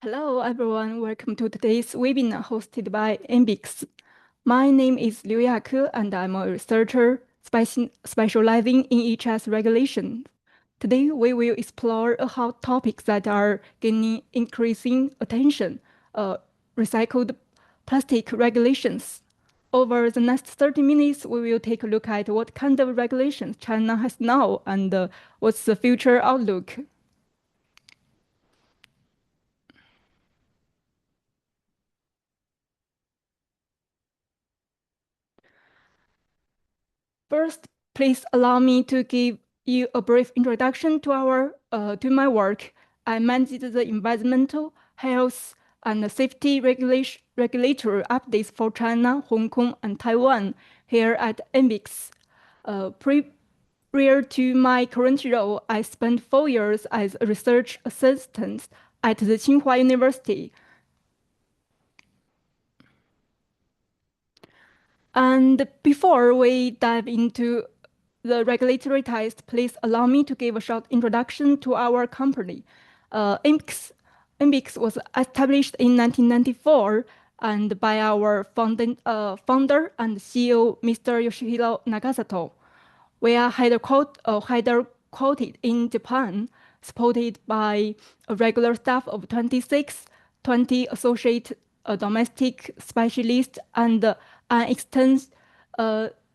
Hello, everyone. Welcome to today's webinar hosted by MBIX. My name is Liu Yake, and I'm a researcher specializing in EHS regulation. Today, we will explore a hot topics that are gaining increasing attention, recycled plastic regulations. Over the next 30 minutes, we will take a look at what kind of regulations China has now and what's the future outlook. First, please allow me to give you a brief introduction to my work. I manage the environmental, health, and safety regulatory updates for China, Hong Kong, and Taiwan here at MBIX. Prior to my current role, I spent 4 years as a research assistant at the Tsinghua University. And before we dive into the regulatory text, please allow me to give a short introduction to our company. IMBIX was established in 1994 and by our founder and CEO, Mr. Yoshihiro Nagasato. We are headquartered in Japan, supported by a regular staff of 26, 20 associate domestic specialists, and an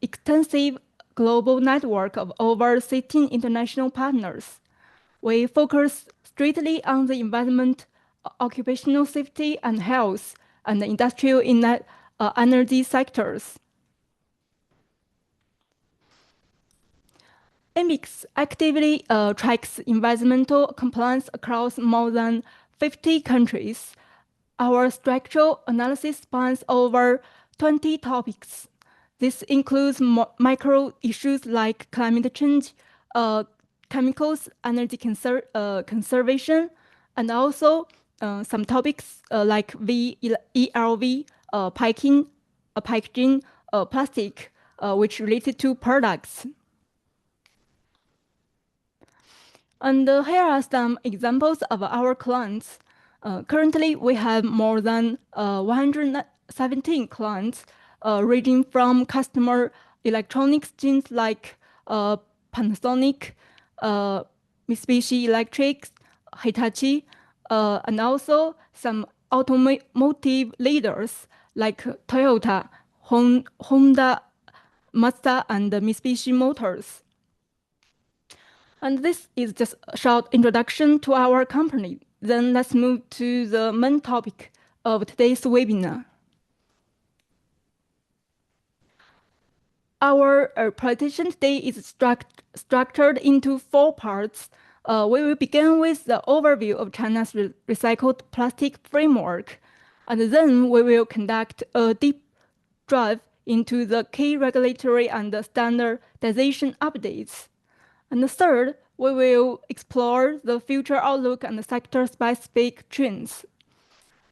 extensive global network of over 16 international partners. We focus strictly on the environment, occupational safety and health, and the industrial energy sectors. MBIX actively tracks environmental compliance across more than 50 countries. Our structural analysis spans over 20 topics. This includes micro issues like climate change, chemicals, energy conservation, and also some topics like ELV, packaging, plastic, which related to products. And here are some examples of our clients. Currently, we have more than 117 clients, ranging from customer electronics chains like Panasonic, Mitsubishi Electric, Hitachi, and also some automotive leaders like Toyota, Honda, Mazda, and Mitsubishi Motors. And this is just a short introduction to our company. Then let's move to the main topic of today's webinar. Our presentation today is structured into 4 parts. We will begin with the overview of China's recycled plastic framework, and then we will conduct a deep dive into the key regulatory and standardization updates. And third, we will explore the future outlook and sector-specific trends.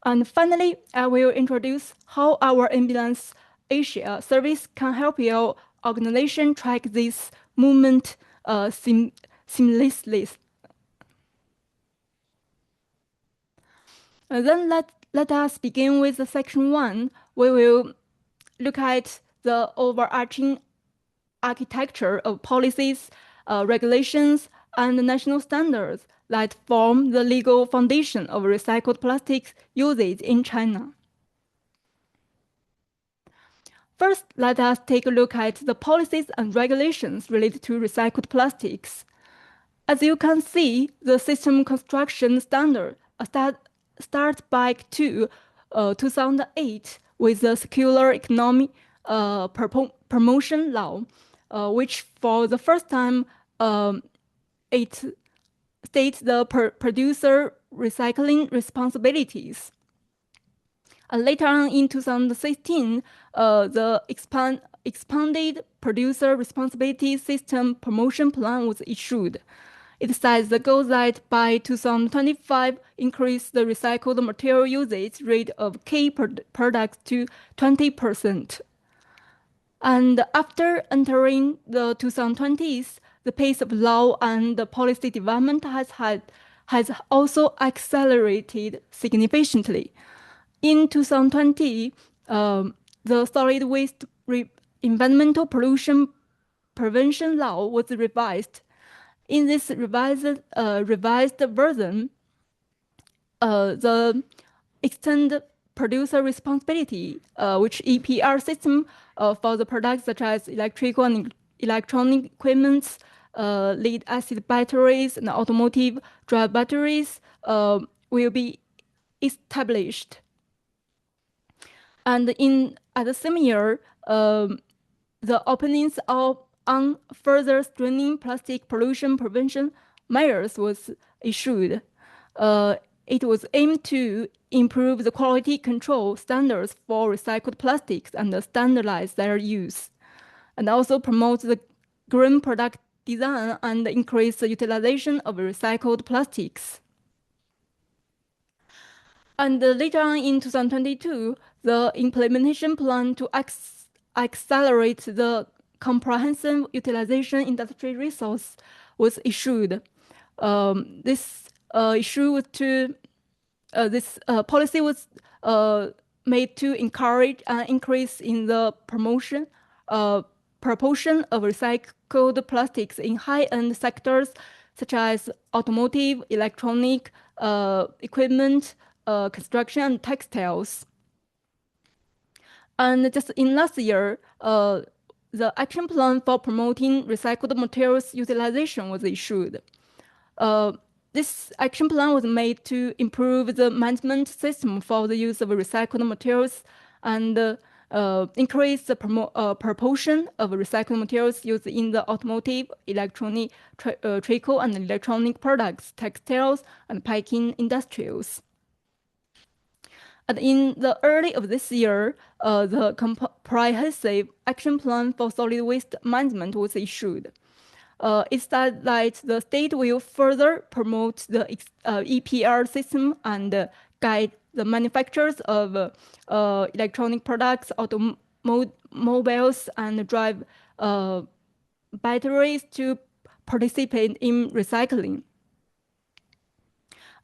And finally, I will introduce how our Ambulance Asia service can help your organization track this movement seamlessly. Then let us begin with section 1. We will look at the overarching architecture of policies, regulations, and national standards that form the legal foundation of recycled plastics usage in China. First, let us take a look at the policies and regulations related to recycled plastics. As you can see, the System Construction Standard starts back to 2008 with the Circular Economy Promotion Law, which for the first time it states the producer recycling responsibilities. And later on in 2016, the expanded producer responsibility system promotion plan was issued. It sets the goal that by 2025, increase the recycled material usage rate of key products to 20%. And after entering the 2020s, the pace of law and policy development has has also accelerated significantly. In 2020, the solid waste environmental pollution prevention law was revised. In this revised version, the extend producer responsibility, which EPR system for the products such as electrical and electronic equipment, lead acid batteries, and automotive dry batteries will be established. And at the same year, the openings on further strengthening plastic pollution prevention measures was issued. It was aimed to improve the quality control standards for recycled plastics and standardize their use, and also promote the green product design and increase the utilization of recycled plastics. And later on in 2022, the implementation plan to accelerate the comprehensive utilization industry resource was issued. This policy was made to encourage an increase in the proportion of recycled plastics in high-end sectors such as automotive, electronic equipment, construction, and textiles. And just in last year, the action plan for promoting recycled materials utilization was issued. This action plan was made to improve the management system for the use of recycled materials and increase the proportion of recycled materials used in the automotive, electronic, trickle, and electronic products, textiles, and packing industries. And in the early of this year, the comprehensive action plan for solid waste management was issued. It said that the state will further promote the EPR system and guide the manufacturers of electronic products, automobiles, and drive batteries to participate in recycling,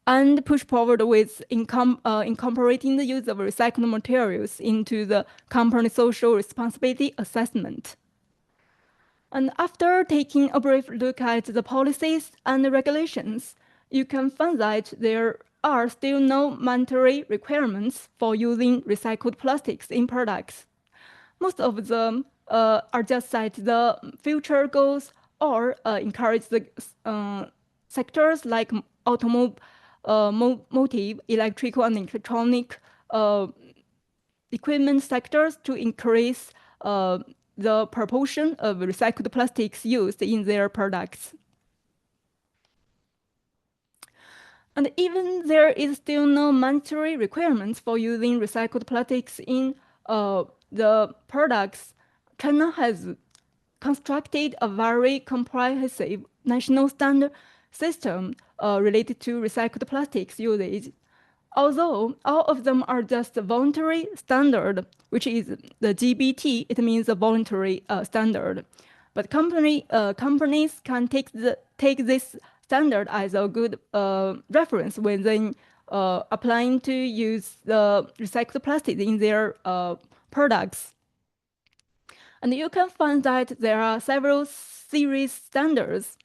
and push forward with incorporating the use of recycled materials into the company social responsibility assessment. And after taking a brief look at the policies and the regulations, you can find that there are still no mandatory requirements for using recycled plastics in products. Most of them are just set the future goals or encourage the sectors like automotive, electrical, and electronic equipment sectors to increase the proportion of recycled plastics used in their products. And even there is still no mandatory requirements for using recycled plastics in the products, China has constructed a very comprehensive national standard system related to recycled plastics usage. Although all of them are just voluntary standard, which is the GBT, it means a voluntary standard. But companies can take this standard as a good reference when they applying to use the recycled plastic in their products. And you can find that there are several series standards.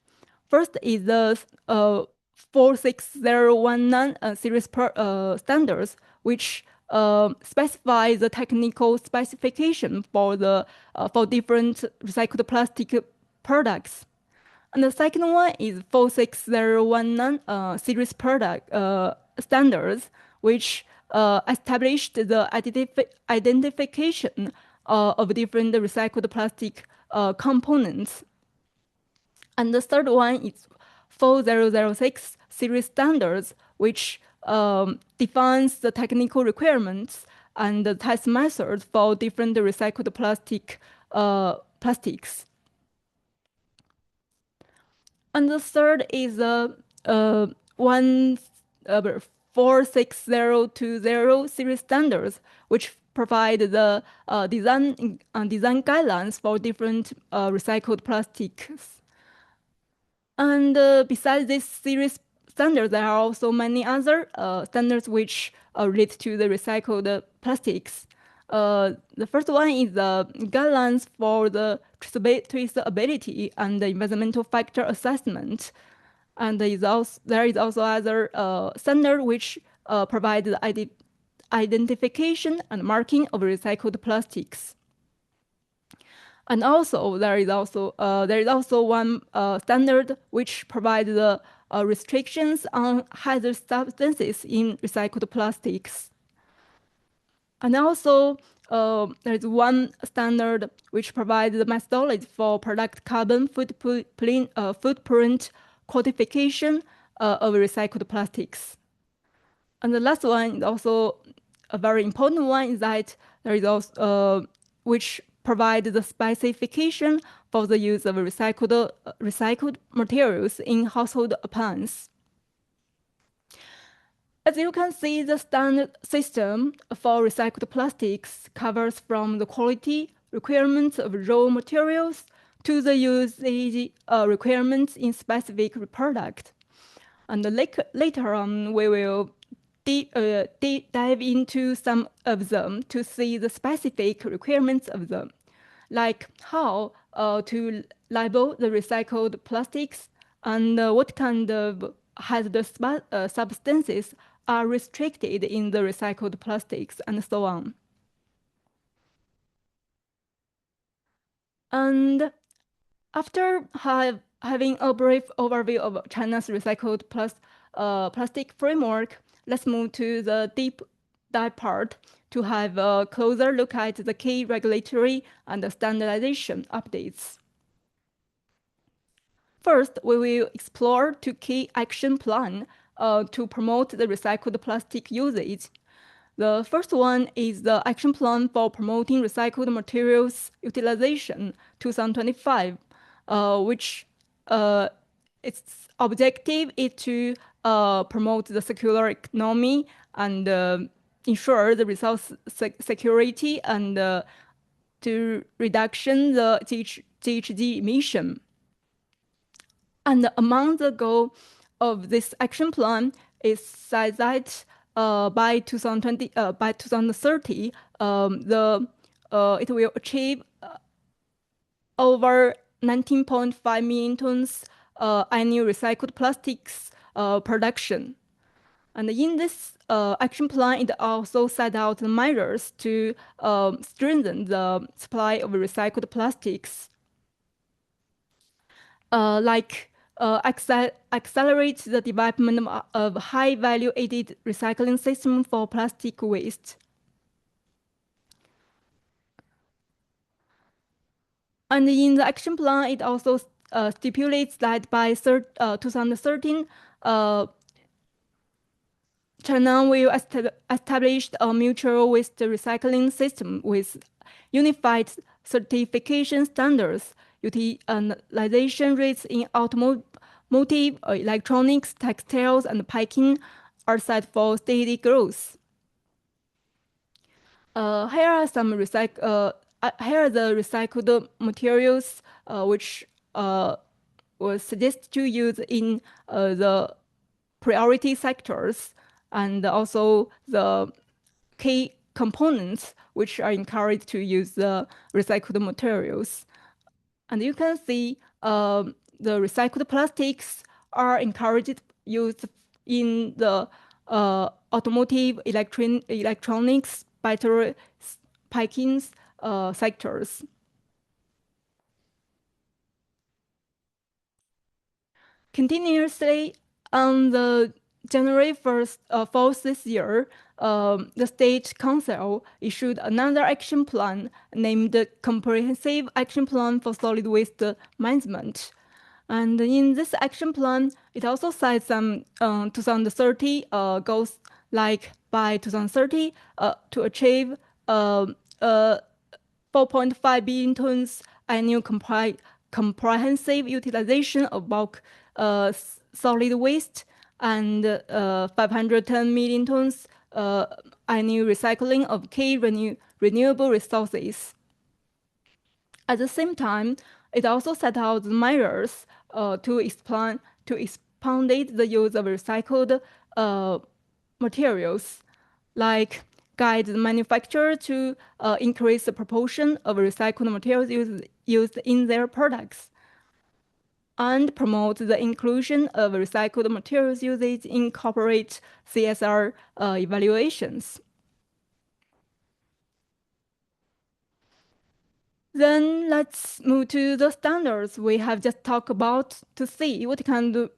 First is the 46019 series standards, which specify the technical specification for different recycled plastic products. And the second one is 46019 series product standards, which established the identification of different recycled plastic components. And the third one is 4006 series standards, which defines the technical requirements and the test methods for different recycled plastics. And the third is 46020 series standards, which provide the design guidelines for different recycled plastics. And besides these series standards, there are also many other standards which relate to the recycled plastics. The first one is the guidelines for the traceability and the environmental factor assessment. And there is also other standard which provide the identification and marking of recycled plastics. And also there is also one standard which provides the restrictions on hazardous substances in recycled plastics. And also there is one standard which provides the methodology for product carbon footprint quantification of recycled plastics. And the last one is also a very important one, is that there is also which provides the specification for the use of recycled materials in household appliances. As you can see, the standard system for recycled plastics covers from the quality requirements of raw materials to the usage requirements in specific product. And later on, we will dive into some of them to see the specific requirements of them, like how to label the recycled plastics and what kind of hazardous substances are restricted in the recycled plastics and so on. And after having a brief overview of China's recycled plastic framework, let's move to the deep dive part to have a closer look at the key regulatory and standardization updates. First, we will explore two key action plans to promote the recycled plastic usage. The first one is the Action Plan for Promoting Recycled Materials Utilization 2025, which its objective is to promote the circular economy and ensure the resource security and to reduction the GHG emission. And among the goal of this action plan is said that by 2030, it will achieve over 19.5 million tons annual recycled plastics production. And in this action plan, it also set out measures to strengthen the supply of recycled plastics, like accelerate the development of high value added recycling system for plastic waste. And in the action plan, it also stipulates that by 2013, China will establish a mutual waste recycling system with unified certification standards, utilization rates in automotive, electronics, textiles, and packing are set for steady growth. Here are the recycled materials which was suggested to use in the priority sectors, and also the key components which are encouraged to use the recycled materials. And you can see the recycled plastics are encouraged used in the automotive, electronics, battery packing sectors. Continuously on the January 4th this year, the State Council issued another action plan named the Comprehensive Action Plan for Solid Waste Management. And in this action plan, it also sets some 2030 goals, like by 2030 to achieve 4.5 billion tons annual comprehensive utilization of bulk solid waste and 510 million tons annual recycling of key renewable resources. At the same time, it also set out measures to expanded the use of recycled materials, like guide the manufacturer to increase the proportion of recycled materials used in their products, and promote the inclusion of recycled materials usage in corporate CSR evaluations. Then let's move to the standards we have just talked about to see what kind of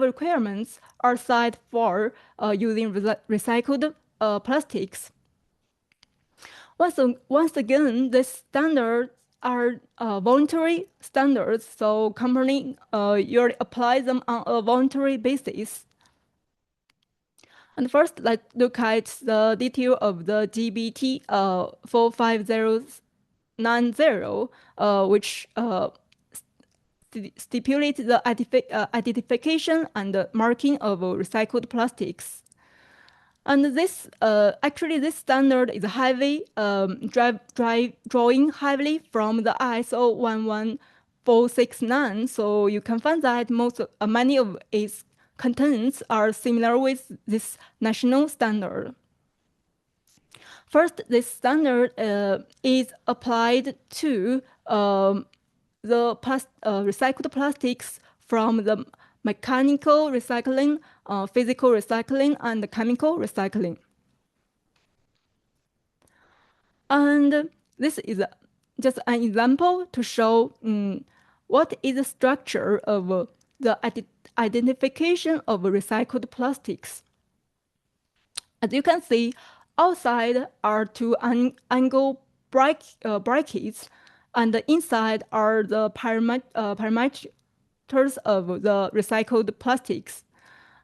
requirements are set for using recycled plastics. Once again, the standards are voluntary standards, so company you apply them on a voluntary basis. And first, let's look at the detail of the GBT 45090, which stipulates the identification and marking of recycled plastics. And this actually this standard is heavy, drawing heavily from the ISO 11469. So you can find that many of its contents are similar with this national standard. First, this standard is applied to the recycled plastics from the mechanical recycling, physical recycling, and chemical recycling. And this is just an example to show what is the structure of the identification of recycled plastics. As you can see, outside are two angle brackets, and the inside are the parameters of the recycled plastics.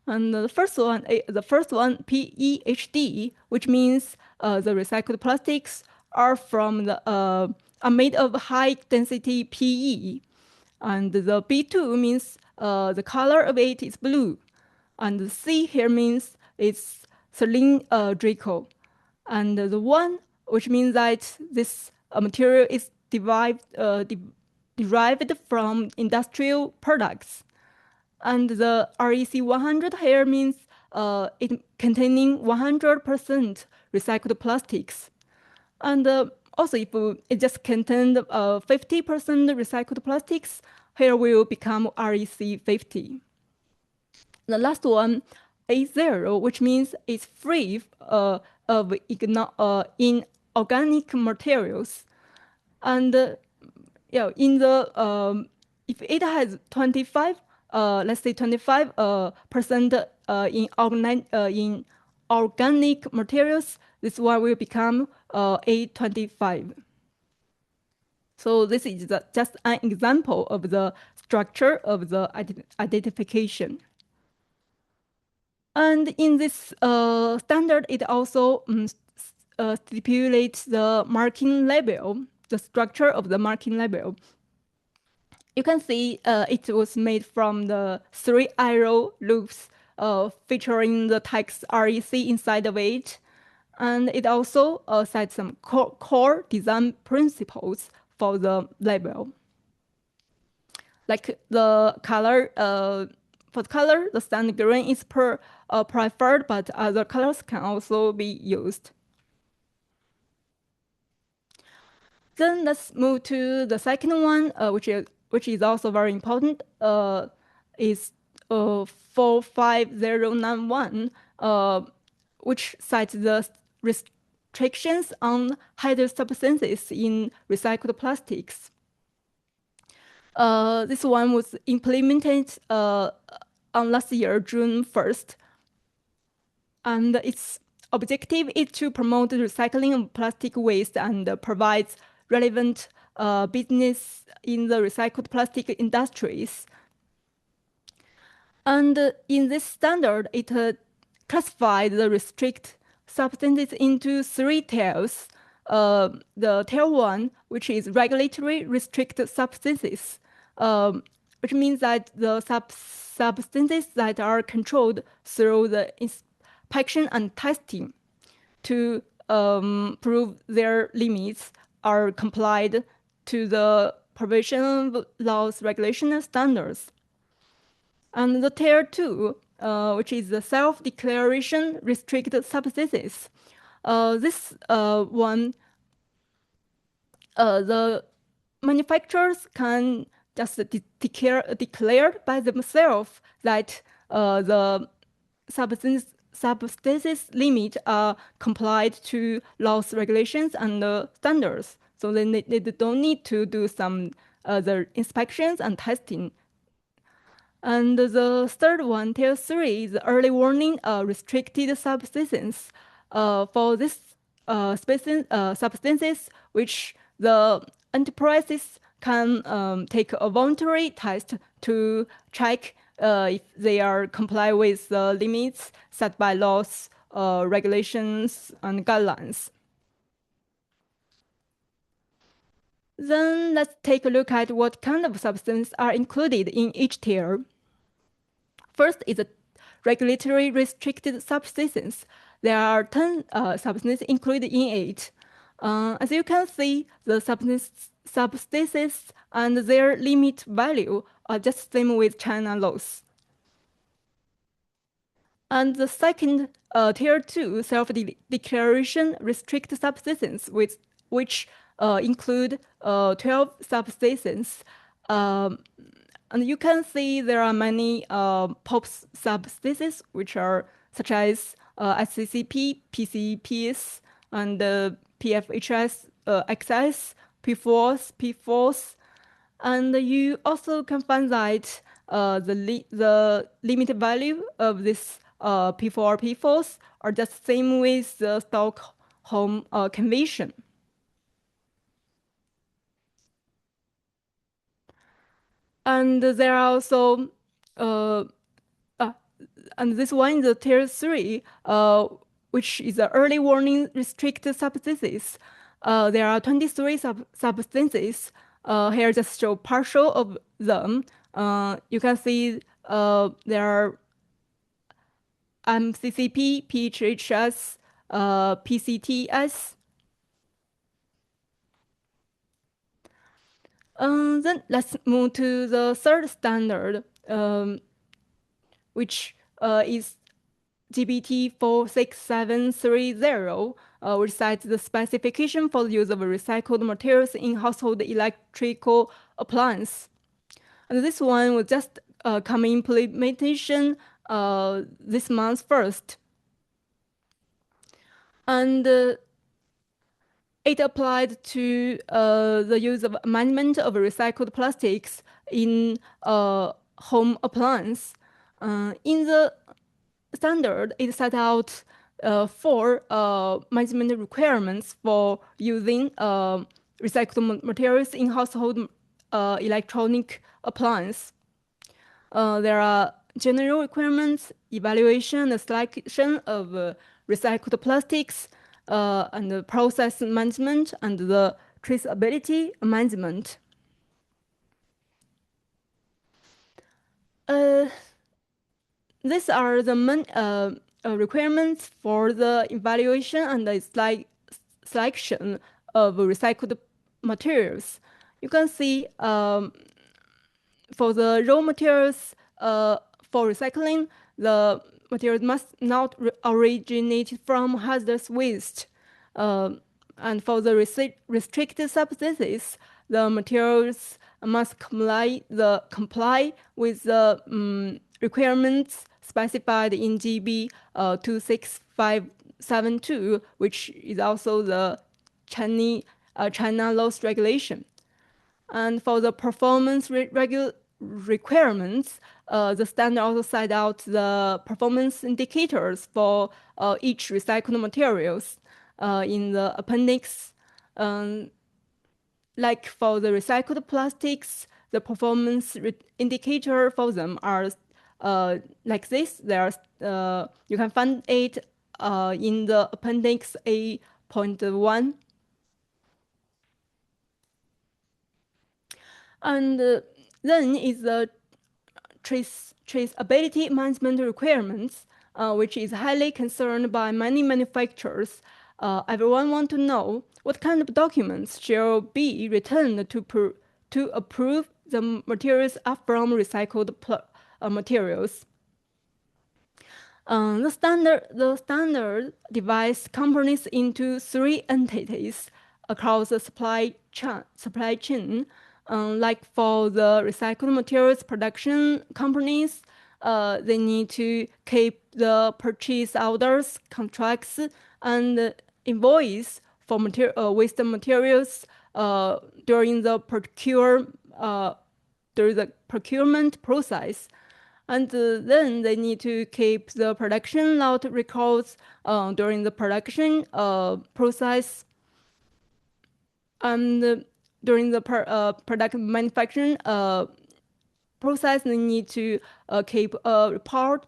And the first one, PEHD, which means the recycled plastics are are made of high density PE. And the B2 means the color of it is blue. And the C here means it's cylindrical. And the one, which means that this material is derived from industrial products. And the REC 100 here means it containing 100% recycled plastics. And also, if it just contained 50% recycled plastics, here will become REC 50. The last one, A0, which means it's free of inorganic materials. And in the if it has 25, let's say 25% in organic materials, this one will become A25. So this is just an example of the structure of the identification. And in this standard, it also stipulates the marking label, the structure of the marking label. You can see it was made from the 3 arrow loops featuring the text REC inside of it. And it also sets some core design principles for the label. Like the color, for the color, the standard green is preferred, but other colors can also be used. Then let's move to the second one, which is also very important, is 45091, which sets the restrictions on hazardous substances in recycled plastics. This one was implemented on last year, June 1st. And its objective is to promote the recycling of plastic waste and provides relevant business in the recycled plastic industries. And in this standard, it classified the restrict substances into 3 tiers. The tier 1, which is regulatory restricted substances, which means that the substances that are controlled through the inspection and testing to prove their limits are complied to the provision of laws, regulation, and standards. And the tier 2, which is the self-declaration restricted substances. This one, the manufacturers can just declare by themselves that the substances limit are complied to laws, regulations, and standards. So they don't need to do some the inspections and testing. And the third one, tier 3, is early warning restricted substances. For this substances, which the enterprises can take a voluntary test to check if they are comply with the limits set by laws, regulations, and guidelines. Then let's take a look at what kind of substances are included in each tier. First is a regulatory restricted substances. There are 10 substances included in it. As you can see, the substances and their limit value are just same with China laws. And the second, tier 2, self-declaration restricted substances, which include 12 substances. And you can see there are many POPs substances, which are such as SCCP, PCPs, and PFHS, XS, PFOS, PFOS. And you also can find that the limit value of this P4, P4s are just same with the Stockholm Convention. And there are also, and this one is the tier 3, which is the early warning restricted substances. There are 23 substances. Here just show partial of them. You can see there are MCCP, PHHS, PCTS. Then let's move to the third standard, which is GBT 46730, which sets the specification for the use of recycled materials in household electrical appliance. And this one will just come in implementation this month first. And it applied to the use of amendment of recycled plastics in home appliance. In the standard, it set out 4 management requirements for using recycled materials in household electronic appliance. There are general requirements, evaluation and selection of recycled plastics, and the process management and the traceability management. These are the main requirements for the evaluation and the selection of recycled materials. You can see for the raw materials for recycling, the materials must not originate from hazardous waste. And for the restricted substances, the materials must comply with the requirements specified in GB 26572, which is also the China laws regulation. And for the performance requirements, the standard also set out the performance indicators for each recycled materials in the appendix. Like for the recycled plastics, the performance indicator for them are like this. You can find it in the appendix A.1. And then is the traceability management requirements, which is highly concerned by many manufacturers. Everyone wants to know what kind of documents shall be returned to approve the materials are from recycled materials. The standard divides companies into three entities across the supply chain. Like for the recycled materials production companies, they need to keep the purchase orders, contracts, and invoice for waste materials during the procurement process. And then they need to keep the production lot records during the production process. And during the product manufacturing process, they need to keep a report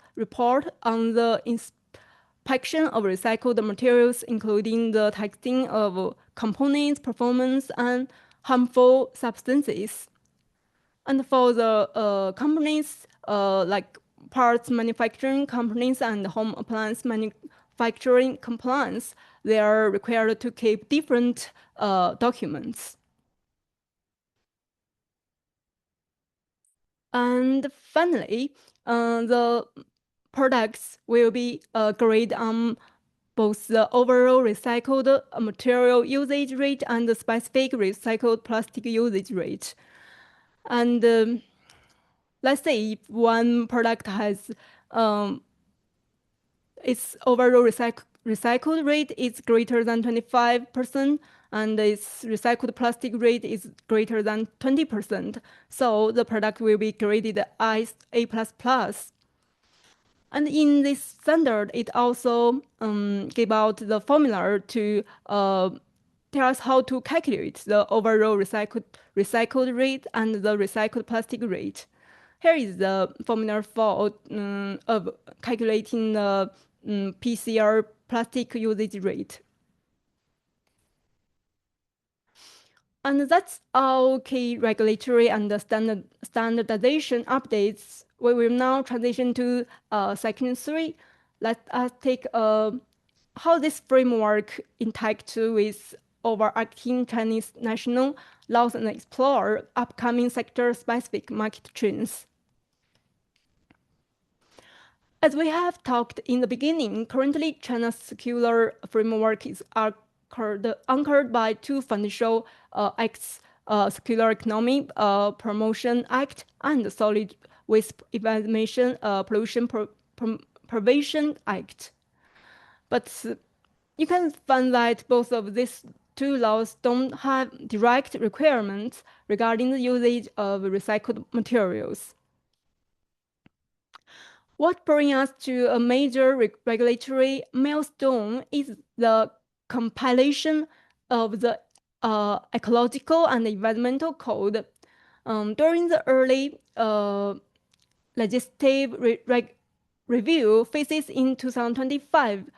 on the inspection of recycled materials, including the testing of components, performance, and harmful substances. And for the companies like parts manufacturing companies and home appliance manufacturing compliance, they are required to keep different documents. And finally, the products will be graded on both the overall recycled material usage rate and the specific recycled plastic usage rate. And let's say if one product has its overall recycled rate is greater than 25%, and its recycled plastic rate is greater than 20%. So the product will be graded as A++. And in this standard, it also gave out the formula to tell us how to calculate the overall recycled rate and the recycled plastic rate. Here is the formula for of calculating the PCR plastic usage rate. And that's all key regulatory and standardization updates. We will now transition to section 3. Let us take how this framework interacts with overarching Chinese national laws and explore upcoming sector-specific market trends. As we have talked in the beginning, currently China's circular framework is anchored by two foundational acts, Circular Economy Promotion Act and the Solid Waste Elimination Pollution Prevention Act. But you can find that both of these two laws don't have direct requirements regarding the usage of recycled materials. What brings us to a major regulatory milestone is the compilation of the Ecological and Environmental Code. During the early legislative review phases in 2025,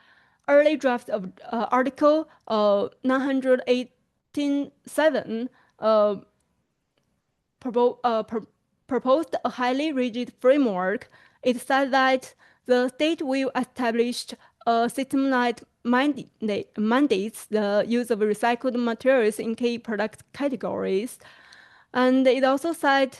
early draft of Article 918.7 proposed a highly rigid framework. It said that the state will establish a system that mandates the use of recycled materials in key product categories. And it also said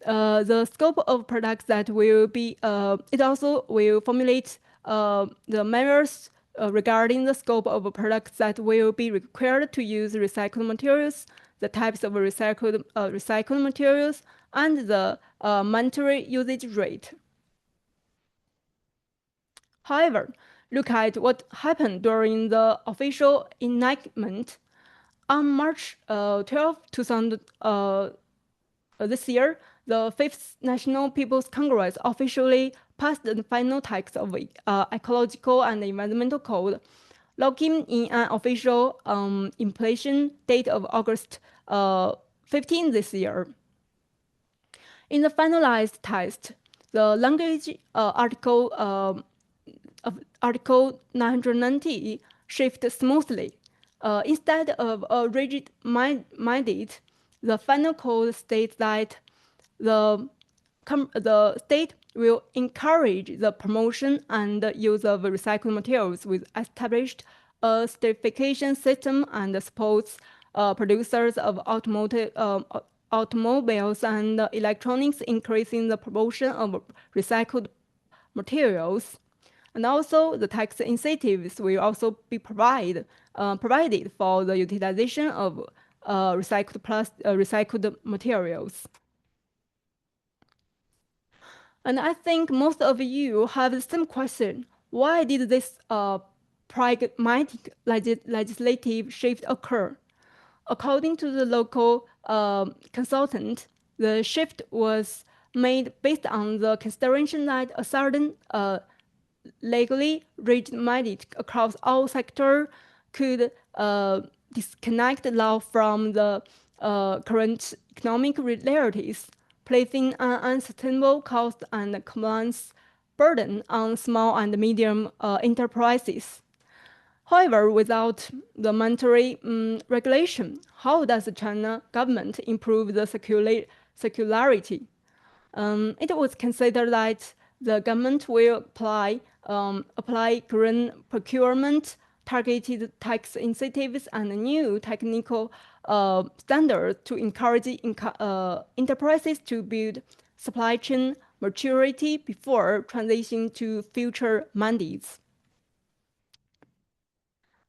the scope of products that will be, it also will formulate the measures regarding the scope of products that will be required to use recycled materials, the types of recycled materials, and the mandatory usage rate. However, look at what happened during the official enactment. On March 12, 2000, this year, the Fifth National People's Congress officially passed the final text of Ecological and Environmental Code, locking in an official implementation date of August 15 this year. In the finalized text, the language Article 990 shifted smoothly. Instead of a rigid mandate, the final code states that the state will encourage the promotion and use of recycled materials with established certification system and supports producers of automobiles and electronics, increasing the proportion of recycled materials. And also, the tax incentives will also be provided for the utilization of recycled materials. And I think most of you have the same question. Why did this pragmatic legislative shift occur? According to the local consultant, the shift was made based on the consideration that a certain legally rigid mandate across all sectors could disconnect law from the current economic realities, placing an unsustainable cost and compliance burden on small and medium enterprises. However, without the mandatory regulation, how does the China government improve the circularity? It was considered that the government will apply green procurement, targeted tax incentives, and new technical standards to encourage enterprises to build supply chain maturity before transitioning to future mandates.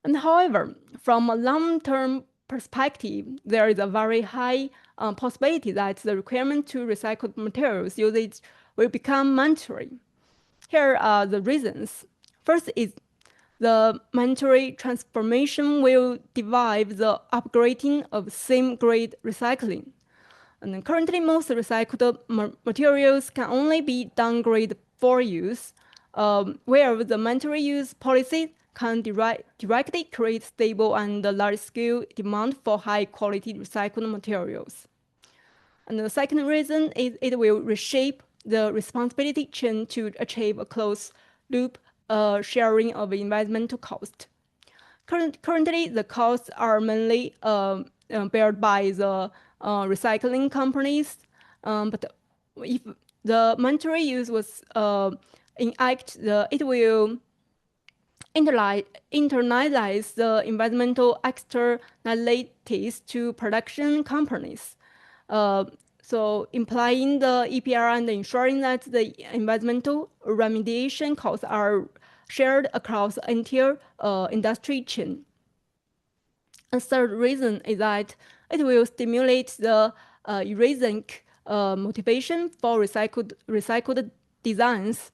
And however, from a long-term perspective, there is a very high possibility that the requirement to recycled materials usage will become mandatory. Here are the reasons. First is the mandatory transformation will drive the upgrading of same-grade recycling. And currently, most recycled materials can only be downgraded for use, where the mandatory use policy can directly create stable and large-scale demand for high-quality recycled materials. And the second reason is it will reshape the responsibility chain to achieve a closed-loop sharing of environmental cost. Currently, the costs are mainly bared by the recycling companies, but if the mandatory use was enacted, it will internalize the environmental externalities to production companies. So implying the EPR and ensuring that the environmental remediation costs are shared across the entire industry chain. A third reason is that it will stimulate the intrinsic motivation for recycled designs.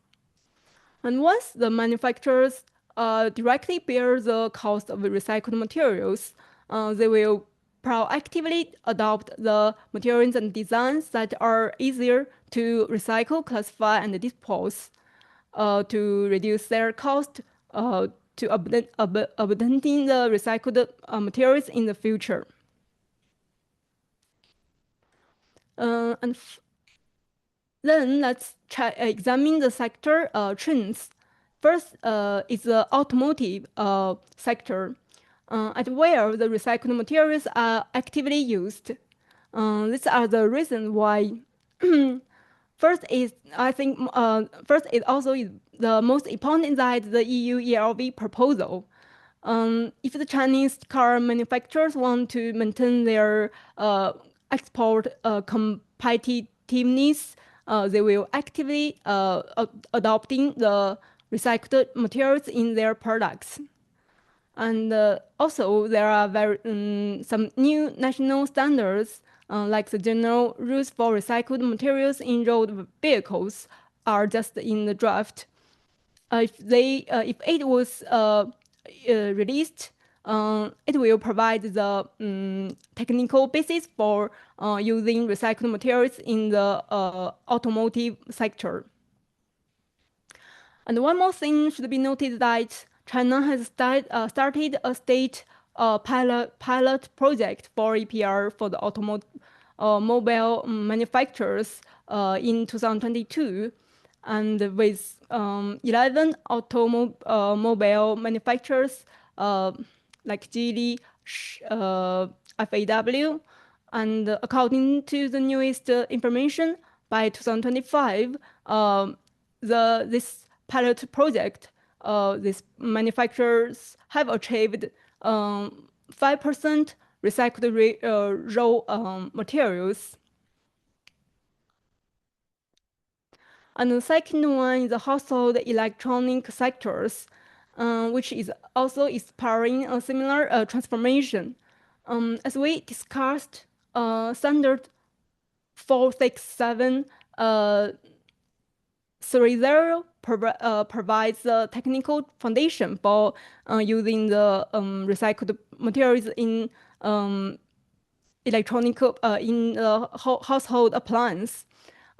And once the manufacturers directly bear the cost of recycled materials, they will proactively adopt the materials and designs that are easier to recycle, classify, and dispose to reduce their cost to obtaining the recycled materials in the future. Then let's examine the sector trends. First is the automotive sector, at where the recycled materials are actively used. These are the reasons why. First is, I think, first is also the most important that the EU ELV proposal. If the Chinese car manufacturers want to maintain their export competitiveness, they will actively adopting the recycled materials in their products. And also, there are some new national standards, like the general rules for recycled materials in road vehicles are just in the draft. If it was released, it will provide the technical basis for using recycled materials in the automotive sector. And one more thing should be noted that China has started a state pilot project for EPR for the automobile manufacturers in 2022. And with 11 automobile manufacturers like Geely, FAW, and according to the newest information, by 2025, this pilot project, these manufacturers have achieved 5% recycled raw materials. And the second one is the household electronic sectors, which is also inspiring a similar transformation. As we discussed, standard 467 30 provides the technical foundation for using the recycled materials in electronic in household appliance.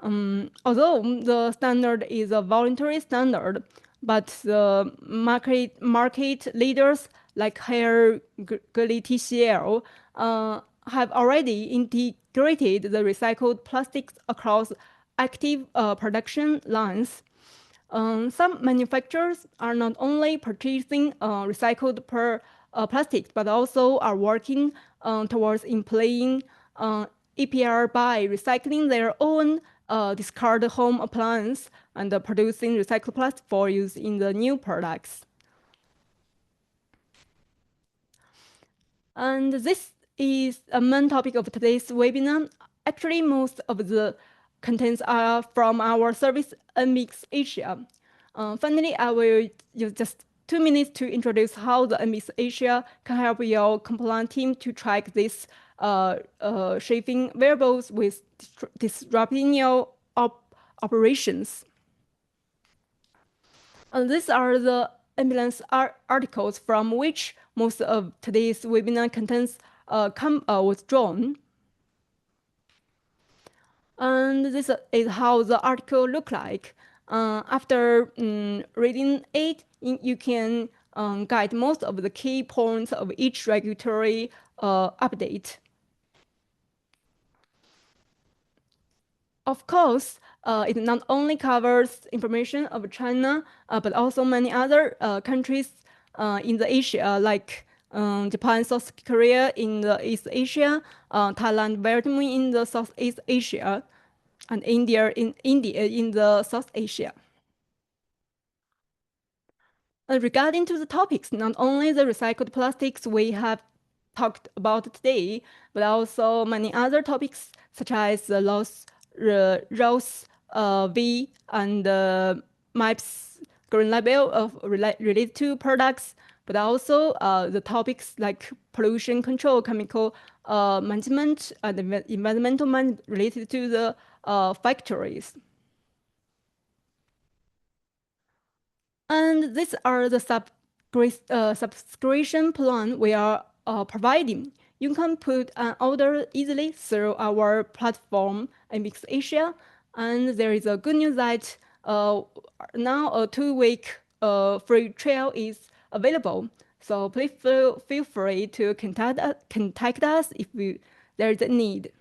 Although the standard is a voluntary standard, but the market leaders like Hair TCL have already integrated the recycled plastics across active production lines. Some manufacturers are not only purchasing recycled plastics, but also are working towards employing EPR by recycling their own discarded home appliance and producing recycled plastic for use in the new products. And this is a main topic of today's webinar. Actually, most of the contents are from our service NMIX Asia. Finally, I will use just 2 minutes to introduce how the NMIX Asia can help your compliance team to track these shaping variables with disrupting your operations. And these are the ambulance articles from which most of today's webinar contents was drawn. And this is how the article look like. After reading it, you can guide most of the key points of each regulatory update. Of course, it not only covers information of China, but also many other countries in the Asia, like Japan, South Korea in the East Asia, Thailand, Vietnam in the Southeast Asia, and India in the South Asia. Regarding to the topics, not only the recycled plastics we have talked about today, but also many other topics such as the ROS V and MIPS green label related to products, but also the topics like pollution control, chemical management, and environmental management related to the factories. And these are the subscription plan we are providing. You can put an order easily through our platform, NMIX Asia. And there is a good news that now a 2-week free trial is available. So please feel free to contact us if there is a need.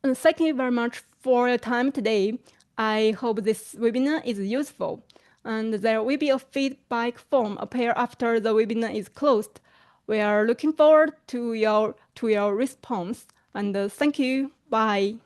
And thank you very much for your time today. I hope this webinar is useful. And there will be a feedback form appear after the webinar is closed. We are looking forward to your response. And thank you. Bye.